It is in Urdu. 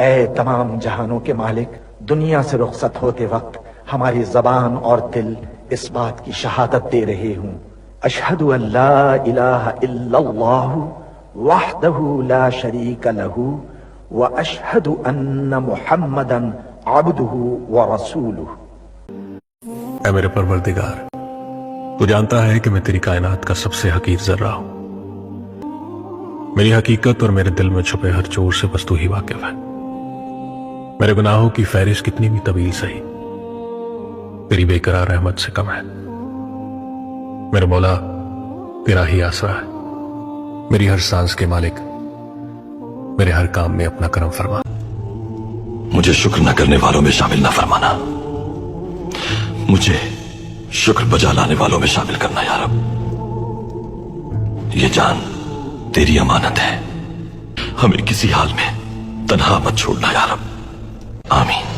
اے تمام جہانوں کے مالک، دنیا سے رخصت ہوتے وقت ہماری زبان اور دل اس بات کی شہادت دے رہے ہوں، اشہد ان لا الہ الا اللہ وحدہ لا شریک لہ واشہد ان محمدا عبدہ ورسولہ۔ اے میرے پروردگار، تو جانتا ہے کہ میں تیری کائنات کا سب سے حقیر ذرہ ہوں۔ میری حقیقت اور میرے دل میں چھپے ہر چور سے بس تو ہی واقف ہے۔ میرے گناہوں کی فہرست کتنی بھی طویل صحیح، تیری بے قرار رحمت سے کم ہے۔ میرے مولا، تیرا ہی آسرا ہے، میری ہر سانس کے مالک، میرے ہر کام میں اپنا کرم فرما۔ مجھے شکر نہ کرنے والوں میں شامل نہ فرمانا، مجھے شکر بجا لانے والوں میں شامل کرنا یا رب۔ یہ جان تیری امانت ہے، ہمیں کسی حال میں تنہا مت چھوڑنا یا رب، آمین۔